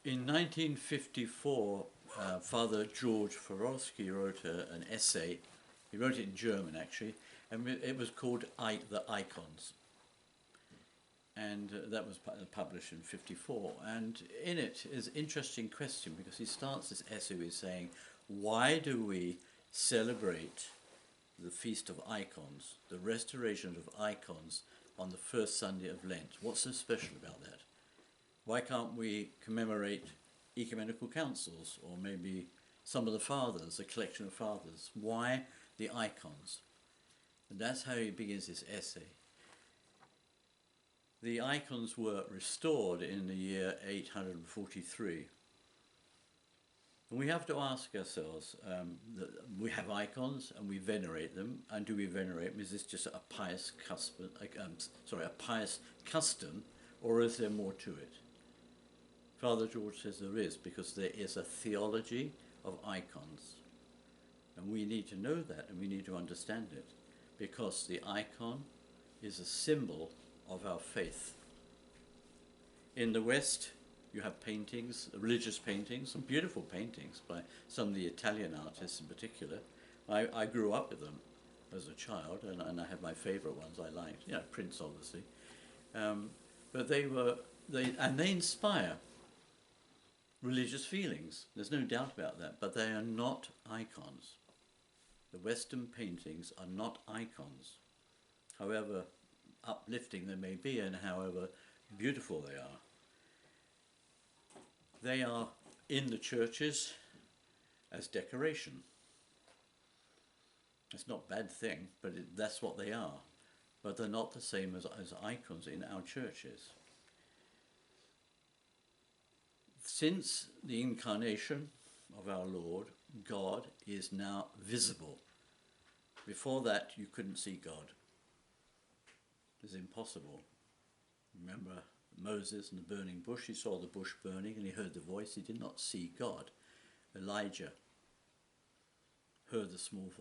In 1954, Father George Farolsky wrote an essay. He wrote it in German, actually, and it was called The Icons. And that was published in 54. And in it is an interesting question, because he starts this essay with saying, why do we celebrate the Feast of Icons, the restoration of icons, on the first Sunday of Lent? What's so special about that? Why can't we commemorate ecumenical councils, or maybe some of the fathers, a collection of fathers? Why the icons? And that's how he begins this essay. The icons were restored in the year 843. And we have to ask ourselves, we have icons and we venerate them, and do we venerate them? Is this just a pious custom, or is there more to it? Father George says there is, because there is a theology of icons. And we need to know that, and we need to understand it, because the icon is a symbol of our faith. In the West, you have paintings, religious paintings, some beautiful paintings by some of the Italian artists in particular. I grew up with them as a child, and I have my favourite ones I liked. Prince, obviously. But they inspire religious feelings. There's no doubt about that, but they are not icons. The Western paintings are not icons, however uplifting they may be and however beautiful they are. They are in the churches as decoration. It's not a bad thing, but that's what they are. But they're not the same as icons in our churches. Since the incarnation of our Lord, God is now visible. Before that, you couldn't see God. It's impossible. Remember Moses and the burning bush? He saw the bush burning and he heard the voice. He did not see God. Elijah heard a small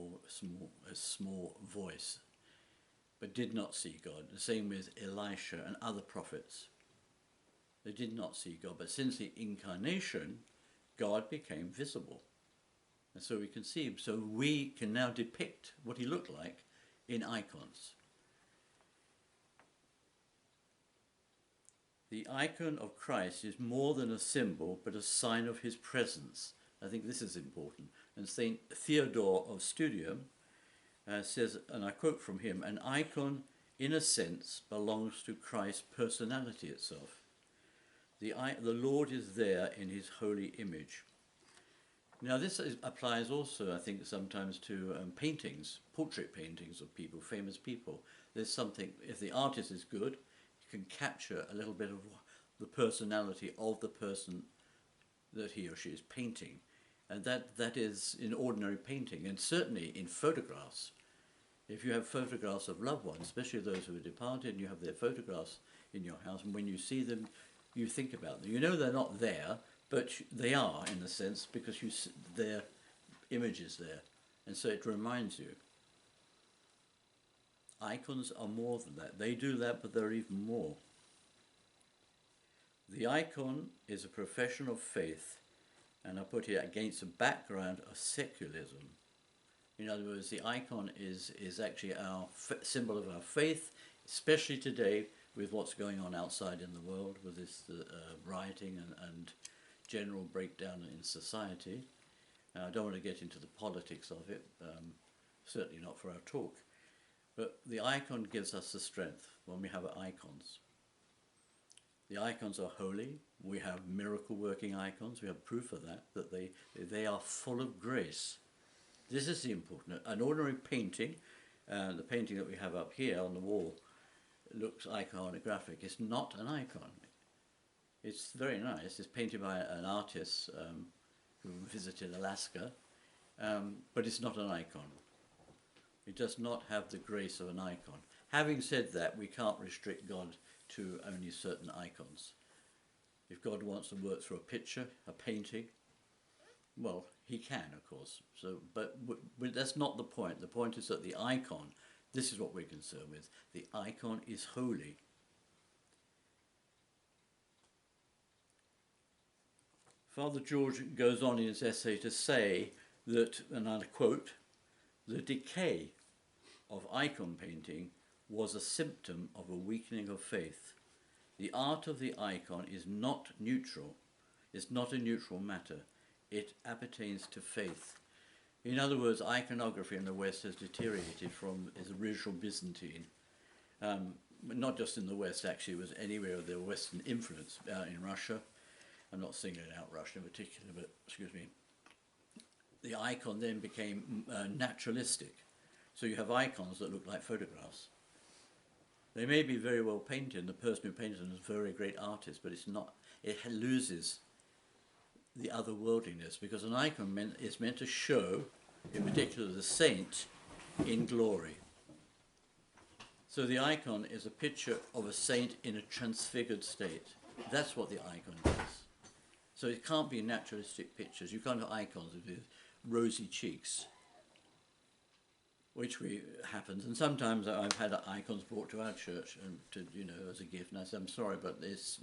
voice, but did not see God. The same with Elisha and other prophets. They did not see God, but since the incarnation, God became visible. And so we can see him. So we can now depict what he looked like in icons. The icon of Christ is more than a symbol, but a sign of his presence. I think this is important. And St. Theodore of Studium says, and I quote from him, "An icon, in a sense, belongs to Christ's personality itself. The Lord is there in his holy image." Now this applies also, I think, sometimes to paintings, portrait paintings of people, famous people. There's something, if the artist is good, you can capture a little bit of the personality of the person that he or she is painting. And that is in ordinary painting, and certainly in photographs. If you have photographs of loved ones, especially those who are departed, and you have their photographs in your house, and when you see them, you think about them. You know they're not there, but they are, in a sense, because their image is there. And so it reminds you. Icons are more than that. They do that, but they're even more. The icon is a profession of faith, and I put it against a background of secularism. In other words, the icon is actually our symbol of our faith, especially today with what's going on outside in the world, with this rioting and general breakdown in society. Now, I don't want to get into the politics of it, certainly not for our talk. But the icon gives us the strength when we have icons. The icons are holy. We have miracle-working icons. We have proof of that they are full of grace. This is the important. An ordinary painting, the painting that we have up here on the wall, looks iconographic. It's not an icon. It's very nice. It's painted by an artist who visited Alaska, but it's not an icon. It does not have the grace of an icon. Having said that, we can't restrict God to only certain icons. If God wants to work through a picture, a painting, well, he can, of course. But that's not the point. The point is that the icon, this is what we're concerned with. The icon is holy. Father George goes on in his essay to say that, and I quote, the decay of icon painting was a symptom of a weakening of faith. The art of the icon is not neutral, it's not a neutral matter. It appertains to faith. In other words, iconography in the West has deteriorated from its original Byzantine. Not just in the West, actually, it was anywhere of the Western influence in Russia. I'm not singling out Russia in particular, but excuse me. The icon then became naturalistic. So you have icons that look like photographs. They may be very well painted, and the person who painted them is a very great artist, but it's not. It loses the otherworldliness, because an icon is meant to show, in particular, the saint in glory. So the icon is a picture of a saint in a transfigured state. That's what the icon is. So it can't be naturalistic pictures. You can't have icons with rosy cheeks, which happens. And sometimes I've had icons brought to our church and as a gift, and I said, I'm sorry, but it's,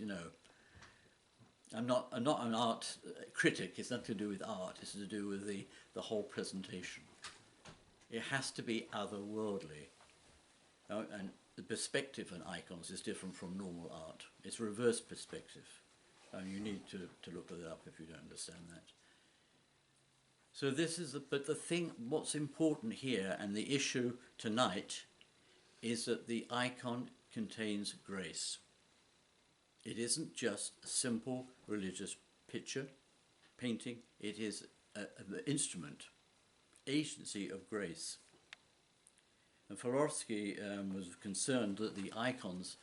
I'm not an art critic. It's nothing to do with art. It's to do with the whole presentation. It has to be otherworldly. And the perspective on icons is different from normal art. It's reverse perspective. And you need to look it up if you don't understand that. So this is, but the thing, what's important here, and the issue tonight, is that the icon contains grace. It isn't just a simple religious picture, painting. It is an instrument, agency of grace. And Florovsky was concerned that the icons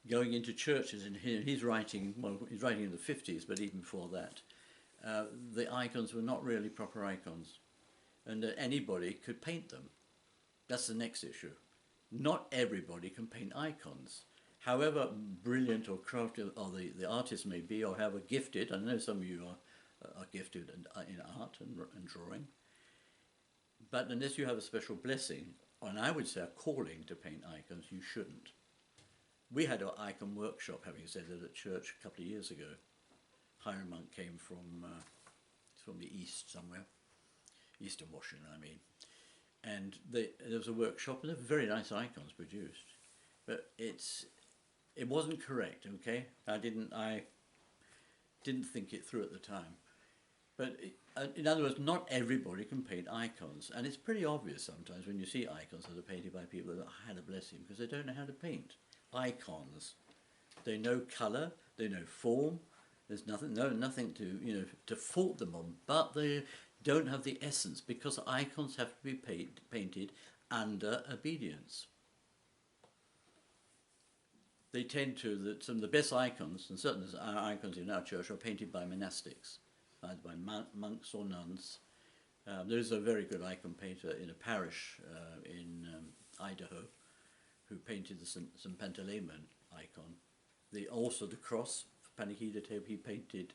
going into churches, and he's writing in the 50s, but even before that, the icons were not really proper icons, and that anybody could paint them. That's the next issue. Not everybody can paint icons. However brilliant or crafty or the artist may be, or however gifted, I know some of you are gifted in art and drawing, but unless you have a special blessing, and I would say a calling to paint icons, you shouldn't. We had an icon workshop, having said that, at church a couple of years ago. Hiram Monk came from the east somewhere, Eastern Washington, I mean. And there was a workshop, and there were very nice icons produced. But it wasn't correct, okay? I didn't think it through at the time. But in other words, not everybody can paint icons. And it's pretty obvious sometimes when you see icons that are painted by people that had a blessing, because they don't know how to paint icons. They know colour, they know form. There's nothing to fault them on, but they don't have the essence, because icons have to be painted under obedience. They tend to, some of the best icons, and certainly our icons in our church, are painted by monastics, either by monks or nuns. There's a very good icon painter in a parish in Idaho who painted the St. Pantaleon icon. Also the cross, Panikhida table, he painted,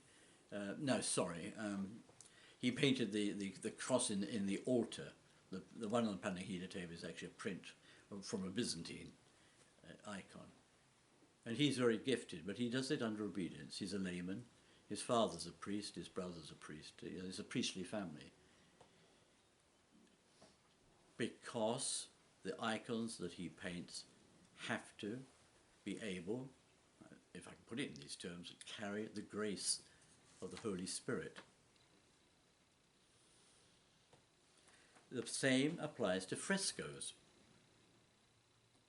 he painted the cross in the altar. The one on the Panikhida table is actually a print from a Byzantine icon. And he's very gifted, but he does it under obedience. He's a layman. His father's a priest, his brother's a priest. It's a priestly family. Because the icons that he paints have to be able, if I can put it in these terms, to carry the grace of the Holy Spirit. The same applies to frescoes.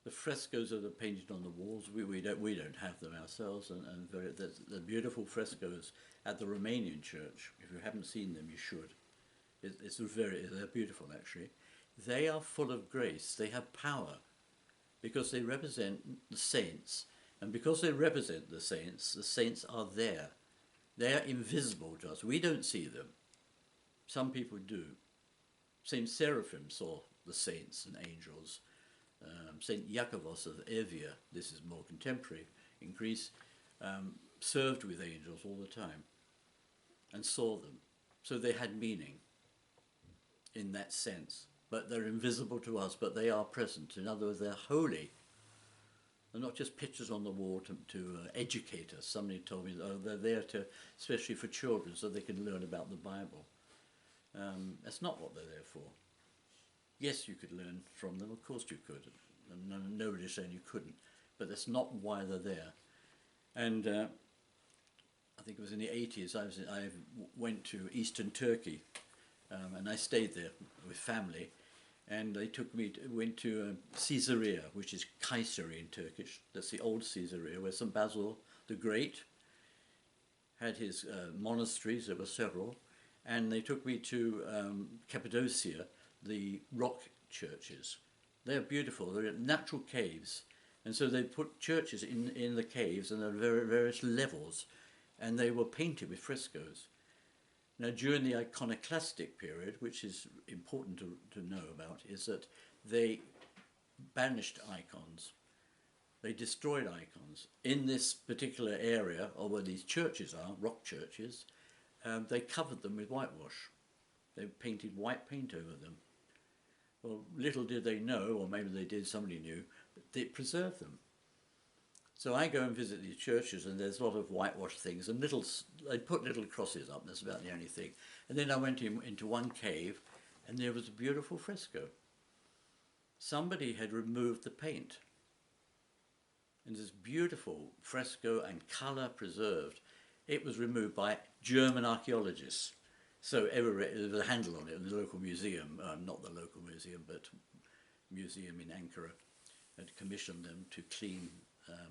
The frescoes that are painted on the walls, we don't have them ourselves, and the beautiful frescoes at the Romanian church. If you haven't seen them, you should. They're beautiful actually. They are full of grace. They have power because they represent the saints, and because they represent the saints are there. They are invisible to us. We don't see them. Some people do. Saint Seraphim saw the saints and angels. Saint Iakovos of Evia, this is more contemporary in Greece, served with angels all the time and saw them. So they had meaning in that sense. But they're invisible to us, but they are present. In other words, they're holy. They're not just pictures on the wall to educate us. Somebody told me, oh, they're there to, especially for children, so they can learn about the Bible. That's not what they're there for. Yes, you could learn from them, of course you could. And nobody's saying you couldn't, but that's not why they're there. And I think it was in the 80s, I went to Eastern Turkey, and I stayed there with family. And they took me, went to Caesarea, which is Kayseri in Turkish. That's the old Caesarea, where St. Basil the Great had his monasteries. There were several. And they took me to Cappadocia, the rock churches. They're beautiful. They're natural caves. And so they put churches in the caves, and there are various levels. And they were painted with frescoes. Now, during the iconoclastic period, which is important to know about, is that they banished icons. They destroyed icons. In this particular area, or where these churches are, rock churches, they covered them with whitewash. They painted white paint over them. Well, little did they know, or maybe they did, somebody knew, but it preserved them. So I go and visit these churches, and there's a lot of whitewash things, and they put little crosses up. That's about the only thing. And then I went into one cave, and there was a beautiful fresco. Somebody had removed the paint, and this beautiful fresco and colour preserved. It was removed by German archaeologists. So there was a handle on it in the local museum, not the local museum, but museum in Ankara, had commissioned them to clean,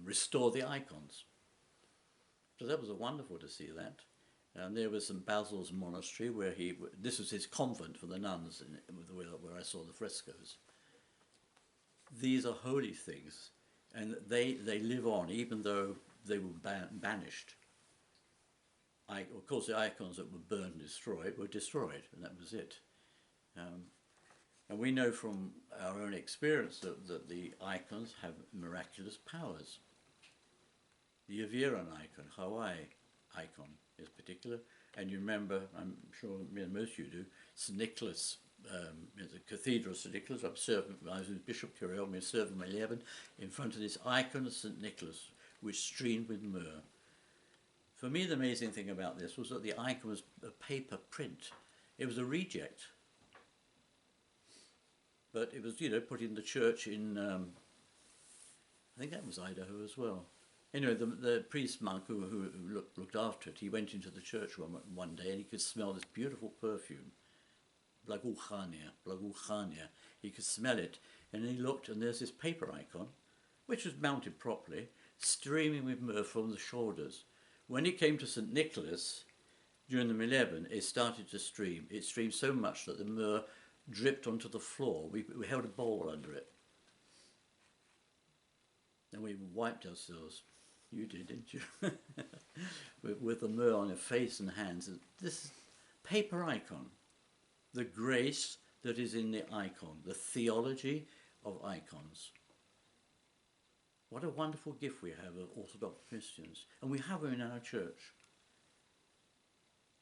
restore the icons. So that was wonderful to see that. And there was St. Basil's monastery where this was his convent for the nuns, where I saw the frescoes. These are holy things, and they live on even though they were banished. Of course, the icons that were burned and destroyed were destroyed, and that was it. And we know from our own experience that the icons have miraculous powers. The Aviran icon, Hawaii icon is particular, and you remember, I'm sure most of you do, St. Nicholas, the Cathedral of St. Nicholas. I was with Bishop Curiel, we were serving my 11 in front of this icon of St. Nicholas, which streamed with myrrh. For me, the amazing thing about this was that the icon was a paper print. It was a reject. But it was, put in the church in, I think that was Idaho as well. Anyway, the priest monk who looked after it, he went into the church one day and he could smell this beautiful perfume. Blaguchania. He could smell it. And he looked, and there's this paper icon, which was mounted properly, streaming with myrrh from the shoulders. When it came to St. Nicholas, during the Mileben, it started to stream. It streamed so much that the myrrh dripped onto the floor. We held a bowl under it. And we wiped ourselves. You did, didn't you? with the myrrh on your face and hands. This paper icon, the grace that is in the icon, the theology of icons. What a wonderful gift we have of Orthodox Christians. And we have them in our church.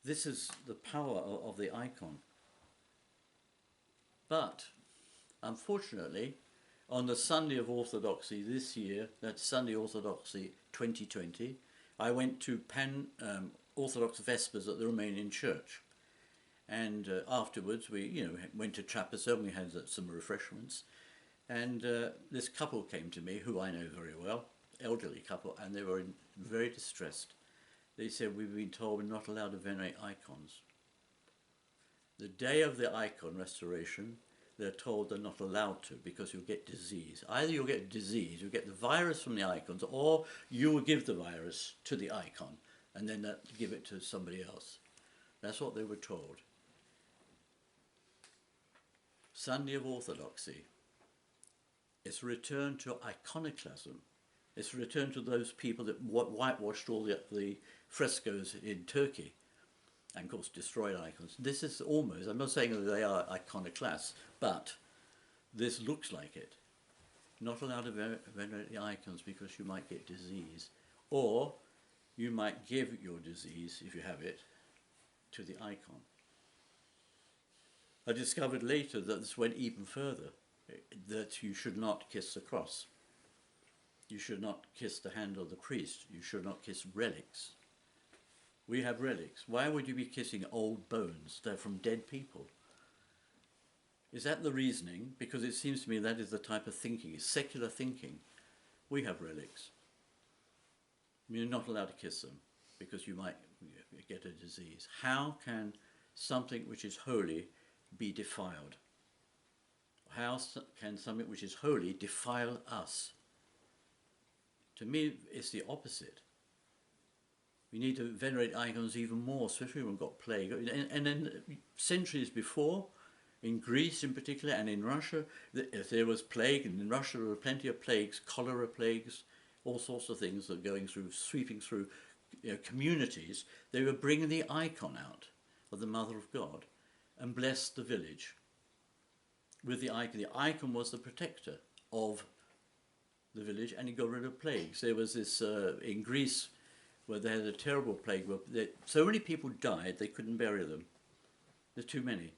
This is the power of the icon. But, unfortunately, on the Sunday of Orthodoxy this year, that's Sunday Orthodoxy 2020, I went to Orthodox Vespers at the Romanian Church. And afterwards, we went to Trapeza and we had some refreshments. And this couple came to me, who I know very well, elderly couple, and they were very distressed. They said, we've been told we're not allowed to venerate icons. The day of the icon restoration, they're told they're not allowed to because you'll get disease. Either you'll get disease, you'll get the virus from the icons, or you will give the virus to the icon and then give it to somebody else. That's what they were told. Sunday of Orthodoxy. It's a return to iconoclasm. It's a return to those people that whitewashed all the frescoes in Turkey and, of course, destroyed icons. This is almost, I'm not saying that they are iconoclasts, but this looks like it. Not allowed to venerate the icons because you might get disease, or you might give your disease, if you have it, to the icon. I discovered later that this went even further, that you should not kiss the cross. You should not kiss the hand of the priest. You should not kiss relics. We have relics. Why would you be kissing old bones? They're from dead people. Is that the reasoning? Because it seems to me that is the type of thinking. It's secular thinking. We have relics. You're not allowed to kiss them because you might get a disease. How can something which is holy be defiled? How can something which is holy defile us? To me, it's the opposite. We need to venerate icons even more, especially when we've got plague. And then centuries before, in Greece in particular, and in Russia, if there was plague, and in Russia there were plenty of plagues, cholera plagues, all sorts of things that are going through, sweeping through communities, they were bringing the icon out of the Mother of God and blessed the village with the icon. The icon was the protector of the village, and it got rid of plagues. There was this in Greece where they had a terrible plague where so many people died they couldn't bury them. There's too many.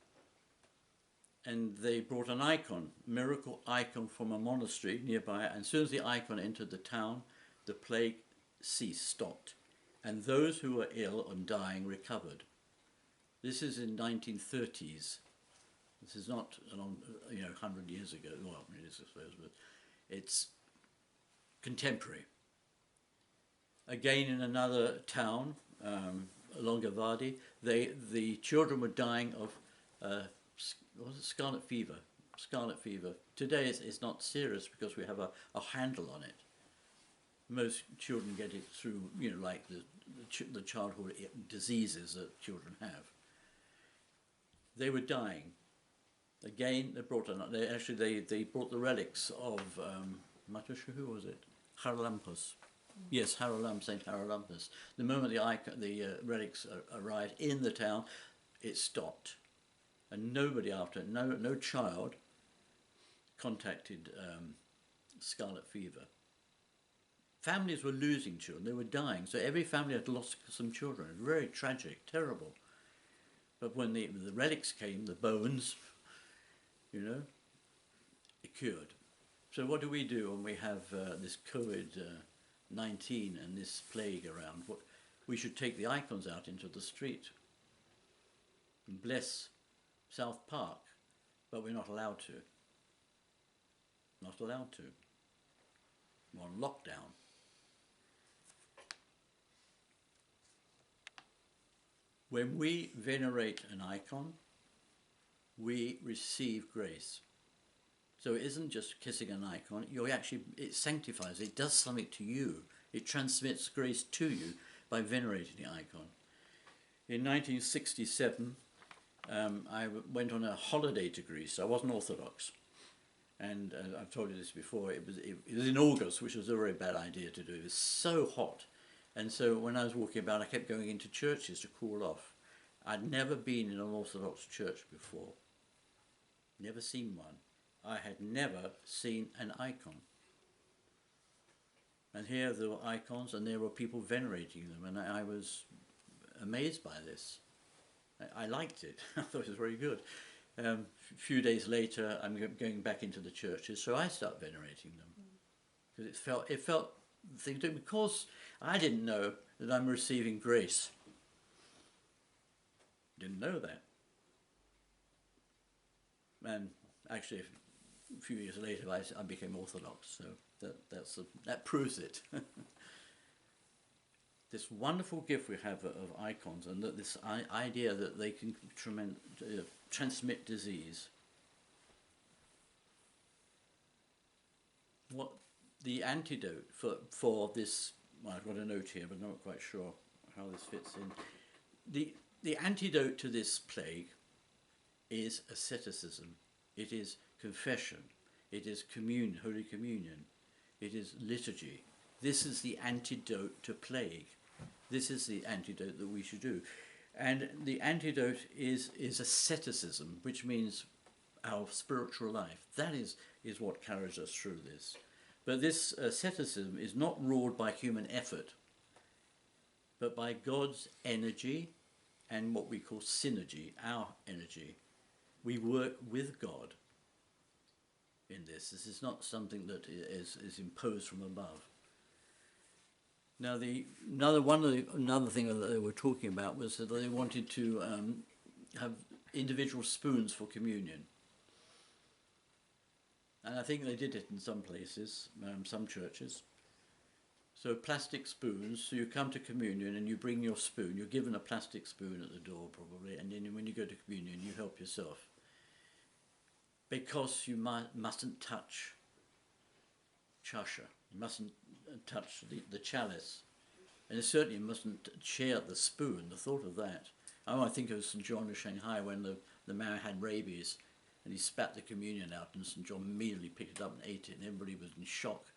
And they brought an icon, miracle icon from a monastery nearby, and as soon as the icon entered the town, the plague ceased, stopped. And those who were ill and dying recovered. This is in 1930s. This is not a long, 100 years ago. Well, it is, I suppose, but it's contemporary. Again, in another town, Longobardy, the children were dying of scarlet fever. Scarlet fever. Today it's not serious because we have a handle on it. Most children get it through, like the childhood diseases that children have. They were dying. Again, they brought they brought the relics of who was it? Haralampus. Yes, Saint Haralampus. The moment the relics arrived in the town, it stopped, and nobody no child contacted scarlet fever. Families were losing children; they were dying. So every family had lost some children. It was very tragic, terrible. But when the relics came, the bones, it cured. So what do we do when we have this COVID-19 and this plague around? We should take the icons out into the street and bless South Park, but we're not allowed to. Not allowed to. We're on lockdown. When we venerate an icon, we receive grace. So it isn't just kissing an icon, it sanctifies, it does something to you. It transmits grace to you by venerating the icon. In 1967, I went on a holiday to Greece. I wasn't Orthodox. And I've told you this before, it was in August, which was a very bad idea to do. It was so hot. And so when I was walking about, I kept going into churches to cool off. I'd never been in an Orthodox church before. Never seen one. I had never seen an icon. And here there were icons and there were people venerating them, and I was amazed by this. I liked it. I thought it was very good. A few days later I'm going back into the churches, so I start venerating them. Because it felt because I didn't know that I'm receiving grace. Didn't know that. And actually a few years later I became Orthodox, so that proves it. This wonderful gift we have of icons, and that this idea that they can transmit disease. What the antidote for this? Well, I've got a note here, but I'm not quite sure how this fits in. The antidote to this plague is asceticism. It is confession. It is Holy Communion. It is liturgy. This is the antidote to plague. This is the antidote that we should do. And the antidote is asceticism, which means our spiritual life. That is what carries us through this. But this asceticism is not ruled by human effort, but by God's energy and what we call synergy, our energy. We work with God in this. This is not something that is imposed from above. Now, another thing that they were talking about was that they wanted to have individual spoons for communion, and I think they did it in some places, some churches. So plastic spoons. So you come to communion and you bring your spoon. You're given a plastic spoon at the door probably, and then when you go to communion, you help yourself, because you mustn't touch chasha. You mustn't touch the chalice, and you certainly mustn't share the spoon. The thought of that. Oh, I think it was St. John of Shanghai when the man had rabies and he spat the communion out, and St. John immediately picked it up and ate it, and everybody was in shock.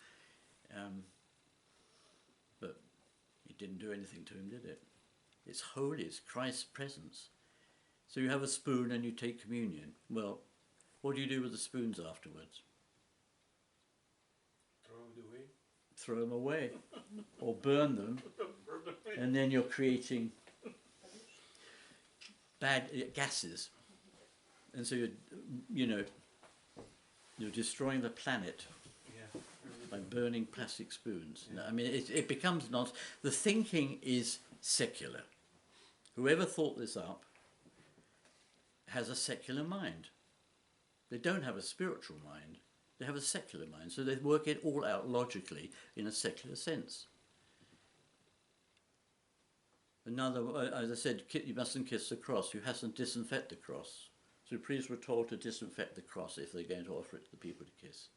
But it didn't do anything to him, did it? It's holy, it's Christ's presence. So you have a spoon and you take communion. Well, what do you do with the spoons afterwards? Throw them away, or burn them, and then you're creating bad gases, and so you're destroying the planet by burning plastic spoons. I mean, it becomes not. The thinking is secular. Whoever thought this up has a secular mind. They don't have a spiritual mind. They have a secular mind, so they work it all out logically in a secular sense. Another, as I said, you mustn't kiss the cross. You mustn't disinfect the cross. So priests were told to disinfect the cross if they're going to offer it to the people to kiss.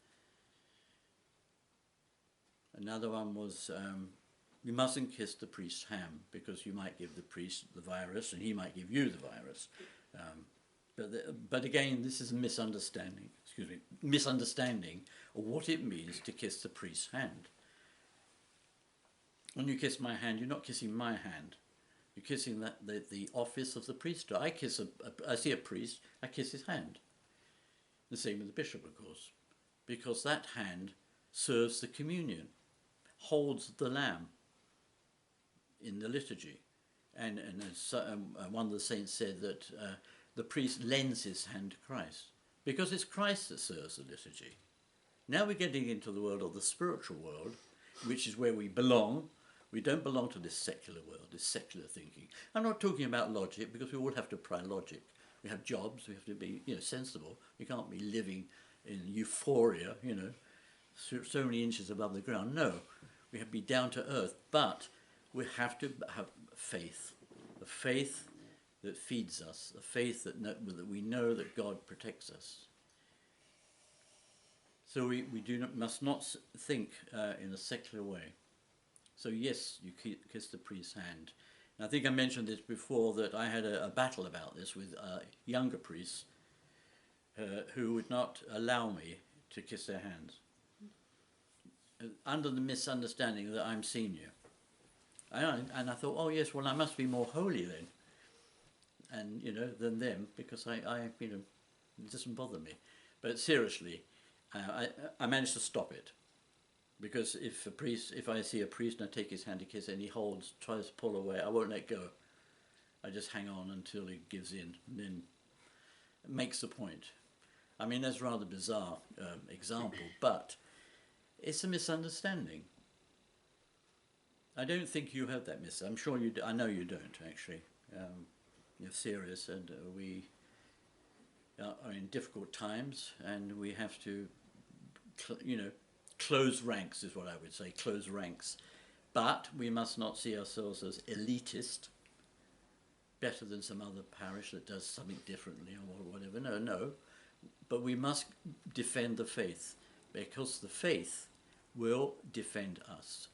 Another one was you mustn't kiss the priest's hand, because you might give the priest the virus and he might give you the virus. But again, this is a misunderstanding of what it means to kiss the priest's hand. When you kiss my hand, you're not kissing my hand. You're kissing the office of the priesthood. I see a priest, I kiss his hand. The same with the bishop, of course, because that hand serves the communion, holds the lamb in the liturgy. And as one of the saints said, that the priest lends his hand to Christ, because it's Christ that serves the liturgy. Now we're getting into the world of the spiritual world, which is where we belong. We don't belong to this secular world, this secular thinking. I'm not talking about logic, because we all have to apply logic. We have jobs, we have to be sensible. We can't be living in euphoria, so many inches above the ground. No, we have to be down to earth, but we have to have faith, a faith that feeds us, a faith that we know that God protects us. So we must not think in a secular way. So yes, you kiss the priest's hand. And I think I mentioned this before, that I had a battle about this with younger priests who would not allow me to kiss their hands, under the misunderstanding that I'm senior. And I thought, oh yes, well I must be more holy then, and than them, because I it doesn't bother me. But seriously, I managed to stop it, because if I see a priest and I take his hand to kiss it and he tries to pull away, I won't let go. I just hang on until he gives in, and then makes the point. I mean, that's a rather bizarre example, but it's a misunderstanding. I don't think you have that I'm sure you do. I know you don't, actually. You're serious, and we are in difficult times, and we have to, close ranks is what I would say, close ranks. But we must not see ourselves as elitist, better than some other parish that does something differently or whatever. No. But we must defend the faith, because the faith will defend us.